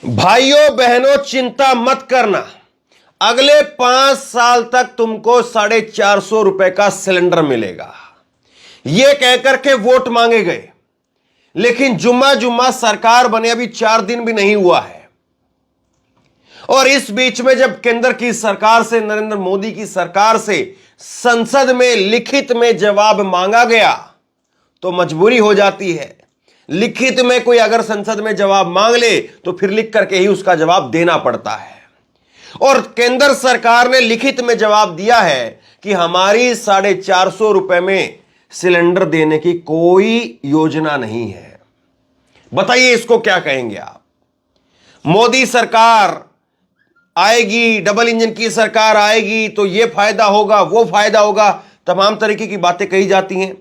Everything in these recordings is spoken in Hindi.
भाइयों बहनों चिंता मत करना, अगले 5 साल तक तुमको 450 रुपए का सिलेंडर मिलेगा। यह कहकर के वोट मांगे गए, लेकिन जुम्मा जुम्मा सरकार बने अभी 4 दिन भी नहीं हुआ है। और इस बीच में जब केंद्र की सरकार से, नरेंद्र मोदी की सरकार से संसद में लिखित में जवाब मांगा गया तो मजबूरी हो जाती है। लिखित में कोई अगर संसद में जवाब मांग ले तो फिर लिख करके ही उसका जवाब देना पड़ता है। और केंद्र सरकार ने लिखित में जवाब दिया है कि हमारी 450 रुपए में सिलेंडर देने की कोई योजना नहीं है। बताइए इसको क्या कहेंगे आप? मोदी सरकार आएगी, डबल इंजन की सरकार आएगी तो यह फायदा होगा, वो फायदा होगा, तमाम तरीके की बातें कही जाती हैं।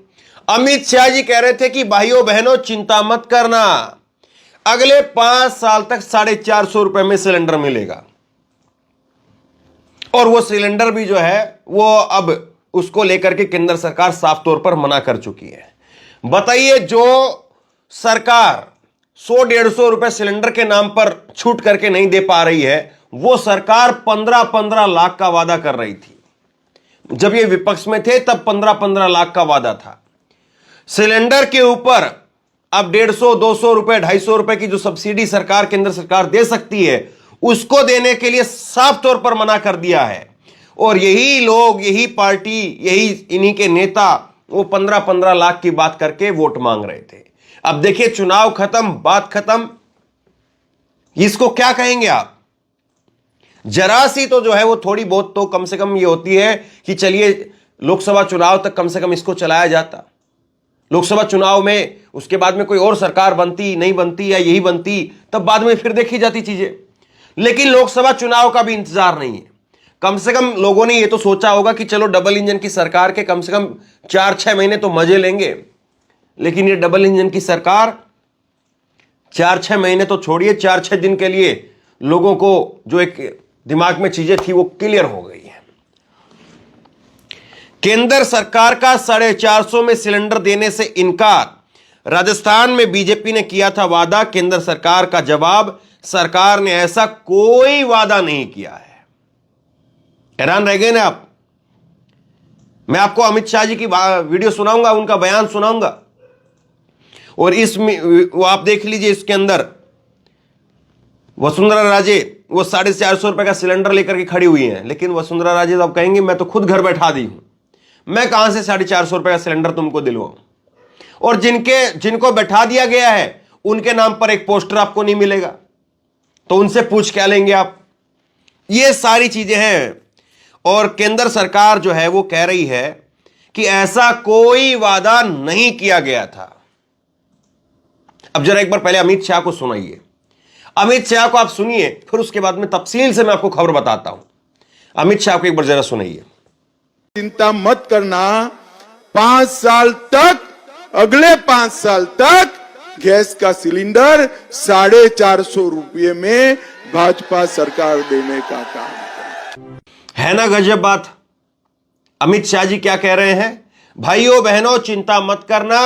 अमित शाह जी कह रहे थे कि भाइयों बहनों चिंता मत करना, अगले 5 साल तक 450 रुपए में सिलेंडर मिलेगा। और वो सिलेंडर भी जो है वो अब उसको लेकर के केंद्र सरकार साफ तौर पर मना कर चुकी है। बताइए, जो सरकार 100-150 रुपए सिलेंडर के नाम पर छूट करके नहीं दे पा रही है, वो सरकार 15-15 लाख का वादा कर रही थी। जब ये विपक्ष में थे तब 15-15 लाख का वादा था। सिलेंडर के ऊपर अब 150-200 रुपए, 250 रुपए की जो सब्सिडी सरकार, केंद्र सरकार दे सकती है, उसको देने के लिए साफ तौर पर मना कर दिया है। और यही लोग, यही पार्टी, यही इन्हीं के नेता वो 15-15 लाख की बात करके वोट मांग रहे थे। अब देखिए, चुनाव खत्म, बात खत्म, इसको क्या कहेंगे आप? जरा सी तो जो है वो थोड़ी बहुत तो कम से कम ये होती है कि चलिए लोकसभा चुनाव तक कम से कम इसको चलाया जाता। लोकसभा चुनाव में उसके बाद में कोई और सरकार बनती, नहीं बनती या यही बनती, तब बाद में फिर देखी जाती चीजें। लेकिन लोकसभा चुनाव का भी इंतजार नहीं है। कम से कम लोगों ने ये तो सोचा होगा कि चलो डबल इंजन की सरकार के कम से कम 4-6 महीने तो मजे लेंगे। लेकिन ये डबल इंजन की सरकार 4-6 महीने तो छोड़िए, 4-6 दिन के लिए लोगों को जो एक दिमाग में चीजें थी वो क्लियर हो गई है। केंद्र सरकार का 450 में सिलेंडर देने से इनकार। राजस्थान में बीजेपी ने किया था वादा, केंद्र सरकार का जवाब, सरकार ने ऐसा कोई वादा नहीं किया है। हैरान रह गए ना आप? मैं आपको अमित शाह जी की वीडियो सुनाऊंगा, उनका बयान सुनाऊंगा, और इसमें वो आप देख लीजिए, इसके अंदर वसुंधरा राजे वो 450 रुपए का सिलेंडर लेकर के खड़ी हुई हैं। लेकिन वसुंधरा राजे तो अब कहेंगे मैं तो खुद घर बैठा दी हूं, मैं कहां से 450 रुपए का सिलेंडर तुमको दिलवाऊं। और जिनको बैठा दिया गया है उनके नाम पर एक पोस्टर आपको नहीं मिलेगा, तो उनसे पूछ क्या लेंगे आप? ये सारी चीजें हैं। और केंद्र सरकार जो है वो कह रही है कि ऐसा कोई वादा नहीं किया गया था। अब जरा एक बार पहले अमित शाह को सुनाइए, अमित शाह को आप सुनिए, फिर उसके बाद में तफसील से मैं आपको खबर बताता हूं। अमित शाह को एक बार जरा सुनाइए। चिंता मत करना, 5 साल तक, अगले 5 साल तक गैस का सिलेंडर 450 रुपये में भाजपा सरकार देने का काम है ना गजब बात? अमित शाह जी क्या कह रहे हैं? भाइयों बहनों चिंता मत करना,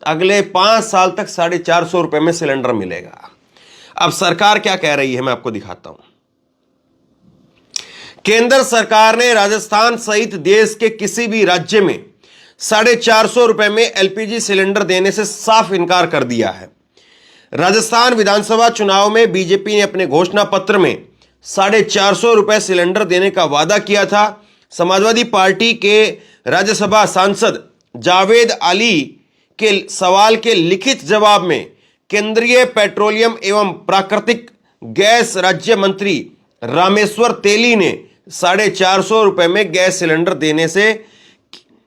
अगले 5 साल तक 450 रुपए में सिलेंडर मिलेगा। अब सरकार क्या कह रही है मैं आपको दिखाता हूं। केंद्र सरकार ने राजस्थान सहित देश के किसी भी राज्य में 450 रुपए में एलपीजी सिलेंडर देने से साफ इनकार कर दिया है। राजस्थान विधानसभा चुनाव में बीजेपी ने अपने घोषणा पत्र में 450 रुपए सिलेंडर देने का वादा किया था। समाजवादी पार्टी के राज्यसभा सांसद जावेद अली के सवाल के लिखित जवाब में केंद्रीय पेट्रोलियम एवं प्राकृतिक गैस राज्य मंत्री रामेश्वर तेली ने 450 रुपए में गैस सिलेंडर देने से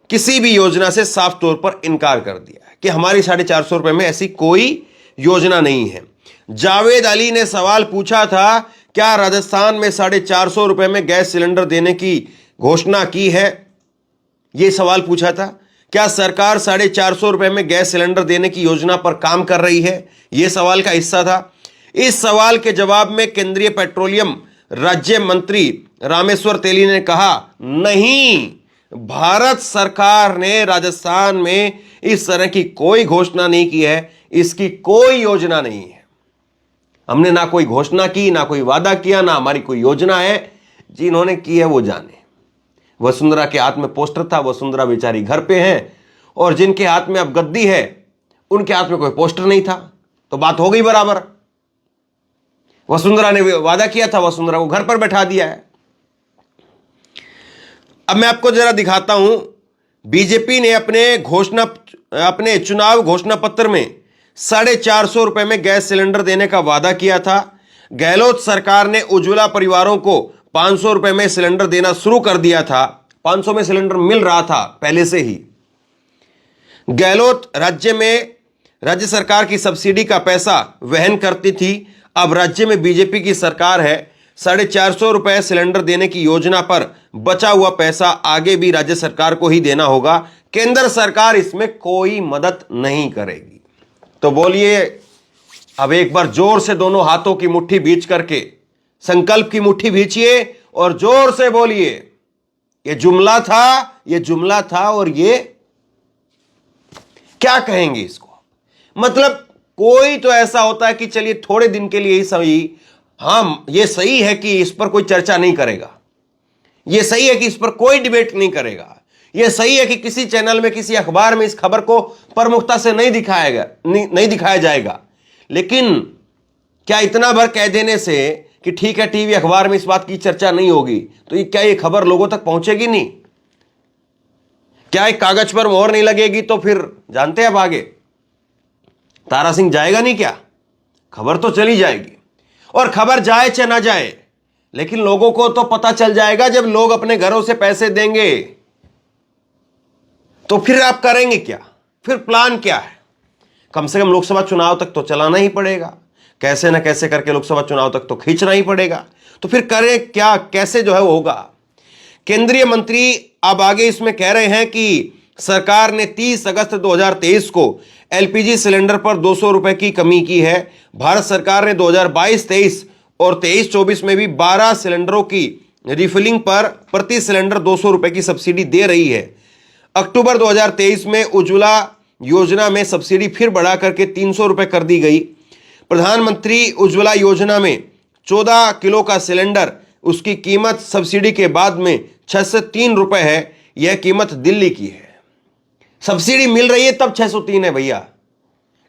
किसी भी योजना से साफ तौर पर इनकार कर दिया है कि हमारी 450 रुपए में ऐसी कोई योजना नहीं है। जावेद अली ने सवाल पूछा था, क्या राजस्थान में 450 रुपए में गैस सिलेंडर देने की घोषणा की है? यह सवाल पूछा था। क्या सरकार 450 रुपए में गैस सिलेंडर देने की योजना पर काम कर रही है? यह सवाल का हिस्सा था। इस सवाल के जवाब में केंद्रीय पेट्रोलियम राज्य मंत्री रामेश्वर तेली ने कहा, नहीं, भारत सरकार ने राजस्थान में इस तरह की कोई घोषणा नहीं की है, इसकी कोई योजना नहीं है। हमने ना कोई घोषणा की, ना कोई वादा किया, ना हमारी कोई योजना है। जिन्होंने की है वो जाने। वसुंधरा के हाथ में पोस्टर था, वसुंधरा बेचारी घर पे है, और जिनके हाथ में अब गद्दी है उनके हाथ में कोई पोस्टर नहीं था, तो बात हो गई बराबर। वसुंधरा ने वादा किया था, वसुंधरा को घर पर बैठा दिया है। अब मैं आपको जरा दिखाता हूं, बीजेपी ने अपने चुनाव घोषणा पत्र में 450 रुपए में गैस सिलेंडर देने का वादा किया था। गहलोत सरकार ने उज्ज्वला परिवारों को 500 रुपए में सिलेंडर देना शुरू कर दिया था। 500 में सिलेंडर मिल रहा था पहले से ही। गहलोत राज्य सरकार की सब्सिडी का पैसा वहन करती थी। अब राज्य में बीजेपी की सरकार है। 450 रुपए सिलेंडर देने की योजना पर बचा हुआ पैसा आगे भी राज्य सरकार को ही देना होगा। केंद्र सरकार इसमें कोई मदद नहीं करेगी। तो बोलिए, अब एक बार जोर से दोनों हाथों की मुट्ठी बीच करके संकल्प की मुट्ठी भींचिए और जोर से बोलिए, ये जुमला था और ये क्या कहेंगे इसको। मतलब कोई तो ऐसा होता है कि चलिए थोड़े दिन के लिए ही सही, हाँ ये सही है कि इस पर कोई चर्चा नहीं करेगा, ये सही है कि इस पर कोई डिबेट नहीं करेगा, ये सही है कि किसी चैनल में, किसी अखबार में इस खबर को प्रमुखता से नहीं दिखाया जाएगा। लेकिन क्या इतना भर कह देने से कि ठीक है टीवी अखबार में इस बात की चर्चा नहीं होगी, तो क्या ये खबर लोगों तक पहुंचेगी नहीं? क्या एक कागज पर मोहर नहीं लगेगी तो फिर जानते हैं अब आगे तारा सिंह जाएगा नहीं क्या? खबर तो चली जाएगी। और खबर जाए चाहे ना जाए, लेकिन लोगों को तो पता चल जाएगा जब लोग अपने घरों से पैसे देंगे। तो फिर आप करेंगे क्या? फिर प्लान क्या है? कम से कम लोकसभा चुनाव तक तो चलाना ही पड़ेगा, कैसे ना कैसे करके लोकसभा चुनाव तक तो खींचना ही पड़ेगा। तो फिर करें क्या, कैसे जो है वो होगा? केंद्रीय मंत्री अब आगे इसमें कह रहे हैं कि सरकार ने 30 अगस्त 2023 को एलपीजी सिलेंडर पर 200 रुपए की कमी की है। भारत सरकार ने 2022-23 और 23-24 में भी 12 सिलेंडरों की रिफिलिंग पर प्रति सिलेंडर 200 रुपए की सब्सिडी दे रही है। अक्टूबर 2023 में उज्ज्वला योजना में सब्सिडी फिर बढ़ा करके 300 रुपए कर दी गई। प्रधानमंत्री उज्ज्वला योजना में 14 किलो का सिलेंडर, उसकी कीमत सब्सिडी के बाद में 603 रुपए है। यह कीमत दिल्ली की है। सब्सिडी मिल रही है तब 603 है भैया।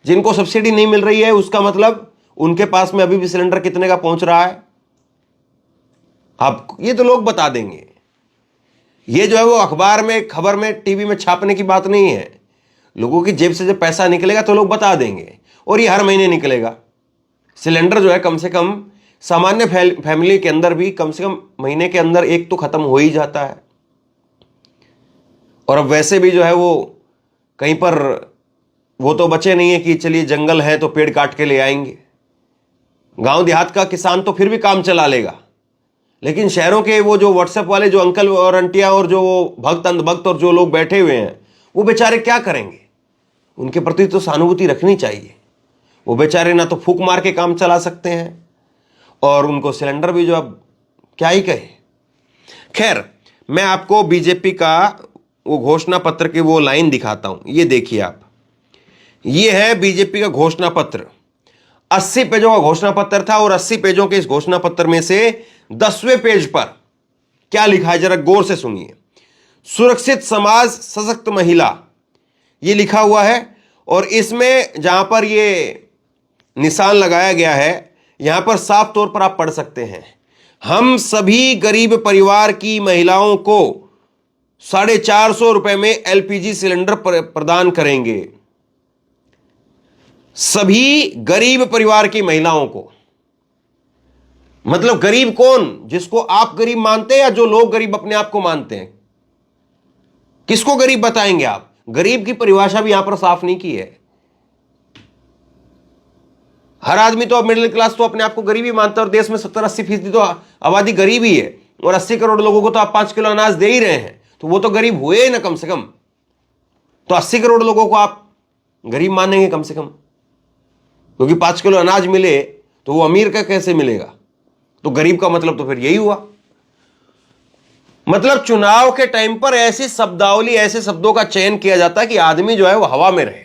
जिनको सब्सिडी नहीं मिल रही है उसका मतलब उनके पास में अभी भी सिलेंडर कितने का पहुंच रहा है, अब ये तो लोग बता देंगे। ये जो है वो अखबार में, खबर में, टीवी में छापने की बात नहीं है। लोगों की जेब से जब पैसा निकलेगा तो लोग बता देंगे, और ये हर महीने निकलेगा। सिलेंडर जो है कम से कम सामान्य फैमिली के अंदर भी कम से कम महीने के अंदर एक तो खत्म हो ही जाता है। और अब वैसे भी जो है वो कहीं पर वो तो बचे नहीं है कि चलिए जंगल है तो पेड़ काट के ले आएंगे। गांव देहात का किसान तो फिर भी काम चला लेगा, लेकिन शहरों के वो जो व्हाट्सएप वाले जो अंकल और आंटियां और जो भक्त अंधभक्त और जो लोग बैठे हुए हैं, वो बेचारे क्या करेंगे? उनके प्रति तो सहानुभूति रखनी चाहिए। वो बेचारे ना तो फूंक मार के काम चला सकते हैं, और उनको सिलेंडर भी जो अब क्या ही कहे। खैर, मैं आपको बीजेपी का वो घोषणा पत्र की वो लाइन दिखाता हूं। ये देखिए आप, ये है बीजेपी का घोषणा पत्र। 80 पेजों का घोषणा पत्र था, और 80 पेजों के इस घोषणा पत्र में से 10वें पेज पर क्या लिखा है जरा गौर से सुनिए। सुरक्षित समाज, सशक्त महिला, ये लिखा हुआ है। और इसमें जहां पर ये निशान लगाया गया है, यहां पर साफ तौर पर आप पढ़ सकते हैं, हम सभी गरीब परिवार की महिलाओं को 450 रुपए में एलपीजी सिलेंडर प्रदान करेंगे। सभी गरीब परिवार की महिलाओं को, मतलब गरीब कौन? जिसको आप गरीब मानते हैं या जो लोग गरीब अपने आप को मानते हैं? किसको गरीब बताएंगे आप? गरीब की परिभाषा भी यहां पर साफ नहीं की है। हर आदमी तो अब मिडिल क्लास तो अपने आप को गरीब ही मानता है, और देश में 70-80% तो आबादी गरीब ही है, और 80 करोड़ लोगों को तो आप 5 किलो अनाज दे ही रहे हैं, तो वो तो गरीब हुए ना कम से कम। तो 80 करोड़ लोगों को आप गरीब मानेंगे कम से कम, क्योंकि 5 किलो अनाज मिले तो वो अमीर का कैसे मिलेगा? तो गरीब का मतलब तो फिर यही हुआ। मतलब चुनाव के टाइम पर ऐसी शब्दावली, ऐसे शब्दों का चयन किया जाता है कि आदमी जो है वो हवा में रहे।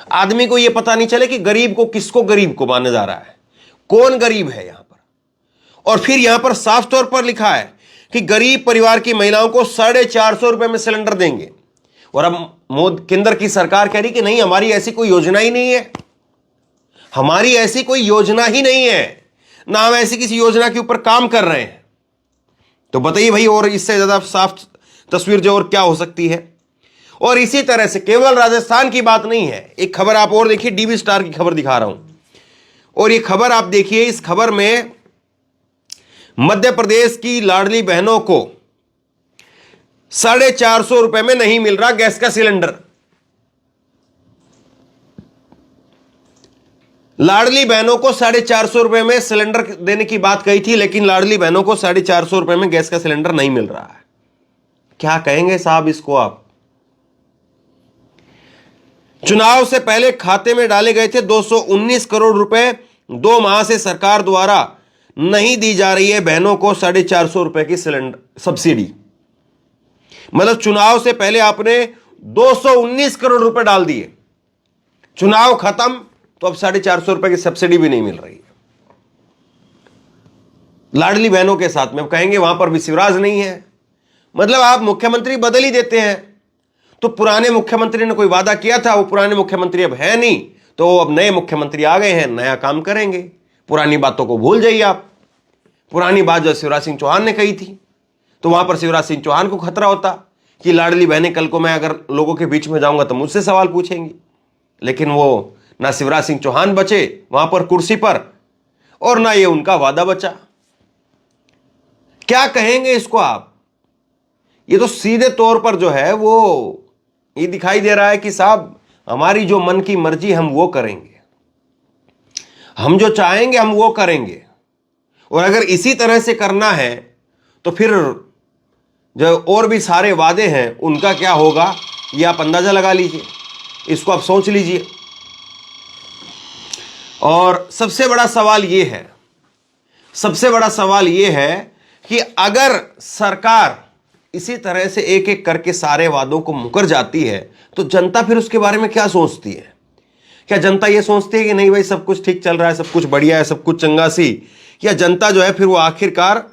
आदमी को यह पता नहीं चले कि गरीब को किसको गरीब को माना जा रहा है, कौन गरीब है यहां पर। और फिर यहां पर साफ तौर पर लिखा है कि गरीब परिवार की महिलाओं को 450 रुपए में सिलेंडर देंगे। और अब केंद्र की सरकार कह रही कि नहीं, हमारी ऐसी कोई योजना ही नहीं है, हमारी ऐसी कोई योजना ही नहीं है, ना हम ऐसी किसी योजना के ऊपर काम कर रहे हैं। तो बताइए भाई, और इससे ज्यादा साफ तस्वीर जो और क्या हो सकती है। और इसी तरह से केवल राजस्थान की बात नहीं है, एक खबर आप और देखिए, डीवी स्टार की खबर दिखा रहा हूं, और ये खबर आप देखिए। इस खबर में मध्य प्रदेश की लाडली बहनों को 450 रुपए में नहीं मिल रहा गैस का सिलेंडर। लाडली बहनों को 450 रुपए में सिलेंडर देने की बात कही थी, लेकिन लाडली बहनों को 450 रुपए में गैस का सिलेंडर नहीं मिल रहा है। क्या कहेंगे साहब इसको आप? चुनाव से पहले खाते में डाले गए थे 219 करोड़ रुपए, 2 माह से सरकार द्वारा नहीं दी जा रही है बहनों को 450 रुपए की सिलेंडर सब्सिडी। मतलब चुनाव से पहले आपने 219 करोड़ रुपए डाल दिए, चुनाव खत्म तो अब 450 रुपए की सब्सिडी भी नहीं मिल रही है लाडली बहनों के साथ में। कहेंगे वहां पर भी शिवराज नहीं है, मतलब आप मुख्यमंत्री बदल ही देते हैं। तो पुराने मुख्यमंत्री ने कोई वादा किया था, वो पुराने मुख्यमंत्री अब है नहीं, तो अब नए मुख्यमंत्री आ गए हैं, नया काम करेंगे। पुरानी बातों को भूल जाइए आप। पुरानी बात जो शिवराज सिंह चौहान ने कही थी, तो वहां पर शिवराज सिंह चौहान को खतरा होता कि लाडली बहनें कल को मैं अगर लोगों के बीच में जाऊंगा तो मुझसे सवाल पूछेंगी। लेकिन वो ना शिवराज सिंह चौहान बचे वहां पर कुर्सी पर, और ना ये उनका वादा बचा। क्या कहेंगे इसको आप? ये तो सीधे तौर पर जो है वो ये दिखाई दे रहा है कि साहब हमारी जो मन की मर्जी हम वो करेंगे, हम जो चाहेंगे हम वो करेंगे। और अगर इसी तरह से करना है तो फिर जो और भी सारे वादे हैं उनका क्या होगा, ये आप अंदाजा लगा लीजिए, इसको आप सोच लीजिए। और सबसे बड़ा सवाल ये है, सबसे बड़ा सवाल ये है कि अगर सरकार इसी तरह से एक एक करके सारे वादों को मुकर जाती है तो जनता फिर उसके बारे में क्या सोचती है? क्या जनता ये सोचती है कि नहीं भाई सब कुछ ठीक चल रहा है, सब कुछ बढ़िया है, सब कुछ चंगा सी? या जनता जो है फिर वो आखिरकार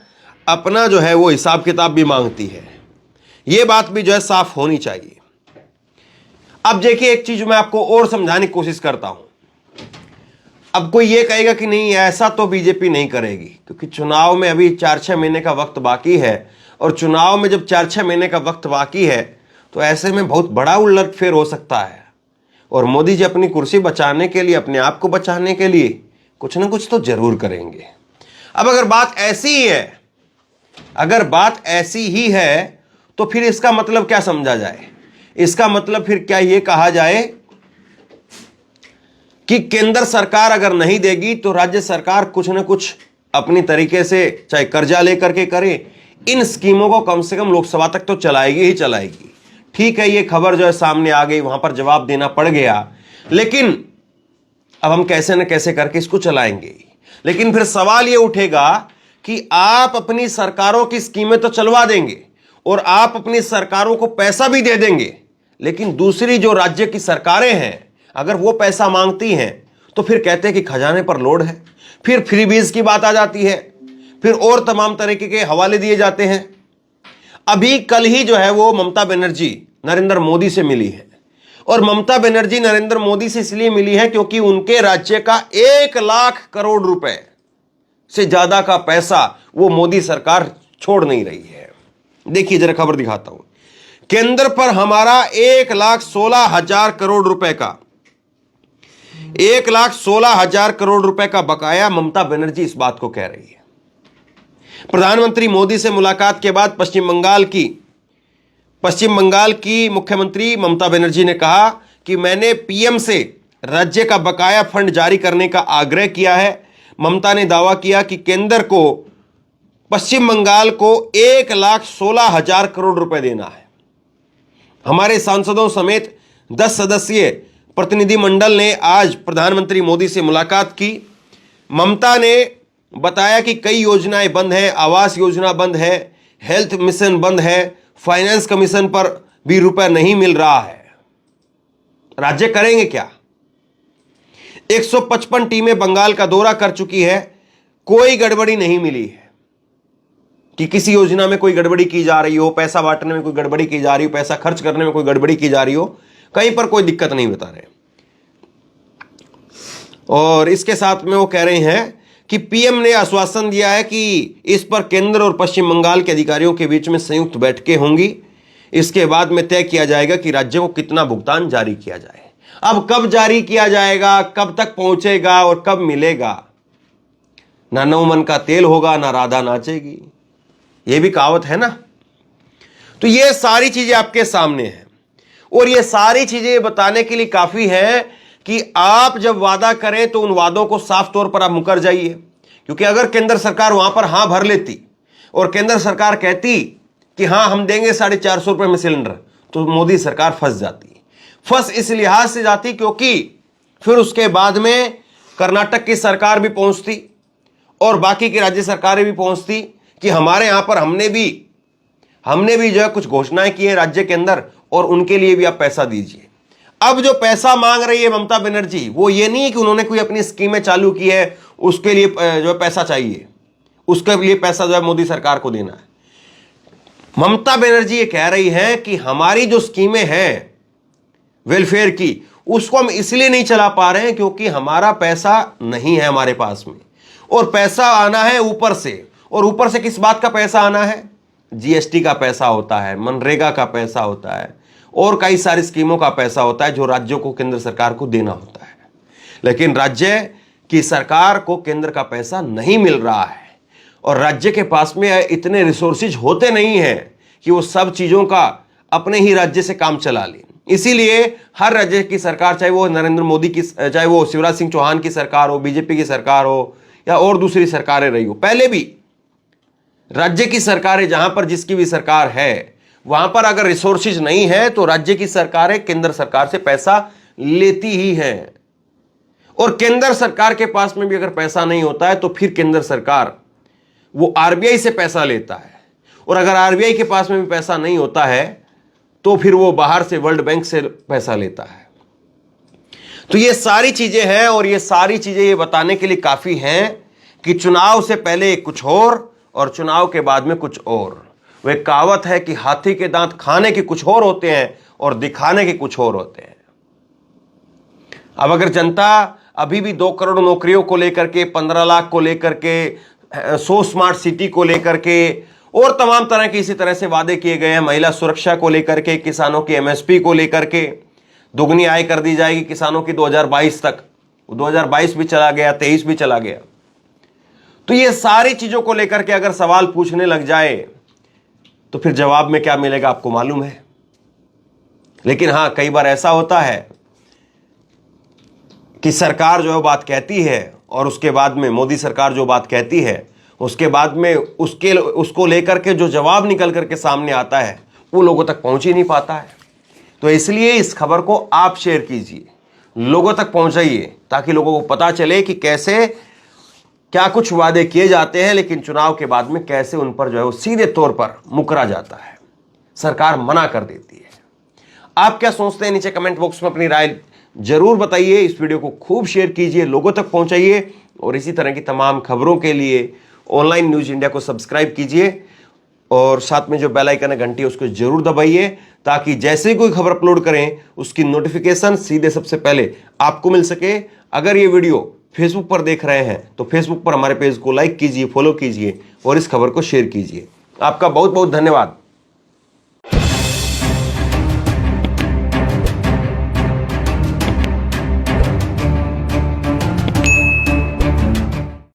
अपना जो है वो हिसाब किताब भी मांगती है? ये बात भी जो है साफ होनी चाहिए। अब देखिए, एक चीज मैं आपको और समझाने की कोशिश करता हूं। अब कोई ये कहेगा कि नहीं ऐसा तो बीजेपी नहीं करेगी, क्योंकि चुनाव में अभी 4-6 महीने का वक्त बाकी है, और चुनाव में जब 4-6 महीने का वक्त बाकी है तो ऐसे में बहुत बड़ा उलटफेर हो सकता है। और मोदी जी अपनी कुर्सी बचाने के लिए, अपने आप को बचाने के लिए कुछ ना कुछ तो जरूर करेंगे। अब अगर बात ऐसी ही है, अगर बात ऐसी ही है तो फिर इसका मतलब क्या समझा जाए? इसका मतलब फिर क्या यह कहा जाए कि केंद्र सरकार अगर नहीं देगी तो राज्य सरकार कुछ ना कुछ अपनी तरीके से, चाहे कर्जा लेकर के करे, इन स्कीमों को कम से कम लोकसभा तक तो चलाएगी ही चलाएगी। ठीक है, ये खबर जो है सामने आ गई, वहां पर जवाब देना पड़ गया, लेकिन अब हम कैसे न कैसे करके इसको चलाएंगे। लेकिन फिर सवाल ये उठेगा कि आप अपनी सरकारों की स्कीमें तो चलवा देंगे और आप अपनी सरकारों को पैसा भी दे देंगे, लेकिन दूसरी जो राज्य की सरकारें हैं अगर वो पैसा मांगती हैं तो फिर कहते हैं कि खजाने पर लोड है, फिर फ्रीबीज की बात आ जाती है, फिर और तमाम तरीके के हवाले दिए जाते हैं। अभी कल ही जो है वो ममता बनर्जी नरेंद्र मोदी से मिली है, और ममता बनर्जी नरेंद्र मोदी से इसलिए मिली है क्योंकि उनके राज्य का 1 लाख करोड़ रुपए से ज्यादा का पैसा वो मोदी सरकार छोड़ नहीं रही है। देखिए जरा खबर दिखाता हूं। केंद्र पर हमारा 1,16,000 करोड़ रुपए का 1,16,000 करोड़ रुपए का बकाया, ममता बनर्जी इस बात को कह रही है। प्रधानमंत्री मोदी से मुलाकात के बाद पश्चिम बंगाल की मुख्यमंत्री ममता बनर्जी ने कहा कि मैंने पीएम से राज्य का बकाया फंड जारी करने का आग्रह किया है। ममता ने दावा किया कि केंद्र को पश्चिम बंगाल को 1,16,000 करोड़ रुपए देना है। हमारे सांसदों समेत 10 सदस्यीय प्रतिनिधिमंडल ने आज प्रधानमंत्री मोदी से मुलाकात की। ममता ने बताया कि कई योजनाएं बंद हैं, आवास योजना बंद है, हेल्थ मिशन बंद है, फाइनेंस कमीशन पर भी रुपए नहीं मिल रहा है। राज्य करेंगे क्या? 155 टीमें बंगाल का दौरा कर चुकी है, कोई गड़बड़ी नहीं मिली है कि किसी योजना में कोई गड़बड़ी की जा रही हो, पैसा बांटने में कोई गड़बड़ी की जा रही हो, पैसा खर्च करने में कोई गड़बड़ी की जा रही हो, कहीं पर कोई दिक्कत नहीं बता रहे। और इसके साथ में वो कह रहे हैं कि पीएम ने आश्वासन दिया है कि इस पर केंद्र और पश्चिम बंगाल के अधिकारियों के बीच में संयुक्त बैठकें होंगी। इसके बाद में तय किया जाएगा कि राज्य को कितना भुगतान जारी किया जाए। अब कब जारी किया जाएगा, कब तक पहुंचेगा और कब मिलेगा, ना नौ मन का तेल होगा ना राधा नाचेगी, यह भी कहावत है ना। तो ये सारी चीजें आपके सामने हैं और ये सारी चीजें बताने के लिए काफी है कि आप जब वादा करें तो उन वादों को साफ तौर पर आप मुकर जाइए। क्योंकि अगर केंद्र सरकार वहां पर हां भर लेती और केंद्र सरकार कहती कि हां हम देंगे 450 रुपए में सिलेंडर, तो मोदी सरकार फंस जाती। फंस इस लिहाज से जाती क्योंकि फिर उसके बाद में कर्नाटक की सरकार भी पहुंचती और बाकी की राज्य सरकारें भी पहुंचती कि हमारे यहां पर हमने भी जो है कुछ घोषणाएं की है राज्य के अंदर और उनके लिए भी आप पैसा दीजिए। अब जो पैसा मांग रही है ममता बनर्जी, वो ये नहीं है कि उन्होंने कोई अपनी स्कीमें चालू की है उसके लिए जो है पैसा चाहिए, उसके लिए पैसा जो है मोदी सरकार को देना है। ममता बनर्जी ये कह रही है कि हमारी जो स्कीमें हैं वेलफेयर की, उसको हम इसलिए नहीं चला पा रहे हैं क्योंकि हमारा पैसा नहीं है हमारे पास में, और पैसा आना है ऊपर से। और ऊपर से किस बात का पैसा आना है? जीएसटी का पैसा होता है, मनरेगा का पैसा होता है और कई सारी स्कीमों का पैसा होता है जो राज्यों को केंद्र सरकार को देना होता है। लेकिन राज्य की सरकार को केंद्र का पैसा नहीं मिल रहा है और राज्य के पास में इतने रिसोर्सेज होते नहीं हैं कि वो सब चीजों का अपने ही राज्य से काम चला ले। इसीलिए हर राज्य की सरकार, चाहे वो नरेंद्र मोदी की, चाहे वो शिवराज सिंह चौहान की सरकार हो, बीजेपी की सरकार हो या और दूसरी सरकारें रही हो, पहले भी राज्य की सरकारें जहां पर जिसकी भी सरकार है वहां पर अगर रिसोर्सेज नहीं है तो राज्य की सरकारें केंद्र सरकार से पैसा लेती ही हैं। और केंद्र सरकार के पास में भी अगर पैसा नहीं होता है तो फिर केंद्र सरकार वो आरबीआई से पैसा लेता है, और अगर आरबीआई के पास में भी पैसा नहीं होता है तो फिर वो बाहर से वर्ल्ड बैंक से पैसा लेता है। तो ये सारी चीजें हैं और ये सारी चीजें ये बताने के लिए काफी हैं कि चुनाव से पहले कुछ और चुनाव के बाद में कुछ और। वह कहावत है कि हाथी के दांत खाने के कुछ और होते हैं और दिखाने के कुछ और होते हैं। अब अगर जनता अभी भी 2 करोड़ नौकरियों को लेकर के, 15 लाख को लेकर के, 100 स्मार्ट सिटी को लेकर के और तमाम तरह के इसी तरह से वादे किए गए हैं, महिला सुरक्षा को लेकर के, किसानों की एमएसपी को लेकर के, दुगनी आय कर दी जाएगी किसानों की 2022 तक, 2022 भी चला गया, 23 भी चला गया। तो ये सारी चीजों को लेकर के अगर सवाल पूछने लग जाए तो फिर जवाब में क्या मिलेगा आपको मालूम है। लेकिन हां, कई बार ऐसा होता है कि सरकार जो है बात कहती है और उसके बाद में मोदी सरकार जो बात कहती है उसके बाद में उसको लेकर के जो जवाब निकल करके सामने आता है वो लोगों तक पहुंच ही नहीं पाता है। तो इसलिए इस खबर को आप शेयर कीजिए, लोगों तक पहुंचाइए ताकि लोगों को पता चले कि कैसे क्या कुछ वादे किए जाते हैं लेकिन चुनाव के बाद में कैसे उन पर जो है वो सीधे तौर पर मुकरा जाता है, सरकार मना कर देती है। आप क्या सोचते हैं नीचे कमेंट बॉक्स में अपनी राय जरूर बताइए। इस वीडियो को खूब शेयर कीजिए, लोगों तक पहुंचाइए और इसी तरह की तमाम खबरों के लिए ऑनलाइन न्यूज इंडिया को सब्सक्राइब कीजिए और साथ में जो बेल आइकन है घंटी उसको जरूर दबाइए ताकि जैसे ही कोई खबर अपलोड करें उसकी नोटिफिकेशन सीधे सबसे पहले आपको मिल सके। अगर ये वीडियो फेसबुक पर देख रहे हैं तो फेसबुक पर हमारे पेज को लाइक कीजिए, फॉलो कीजिए और इस खबर को शेयर कीजिए। आपका बहुत बहुत धन्यवाद।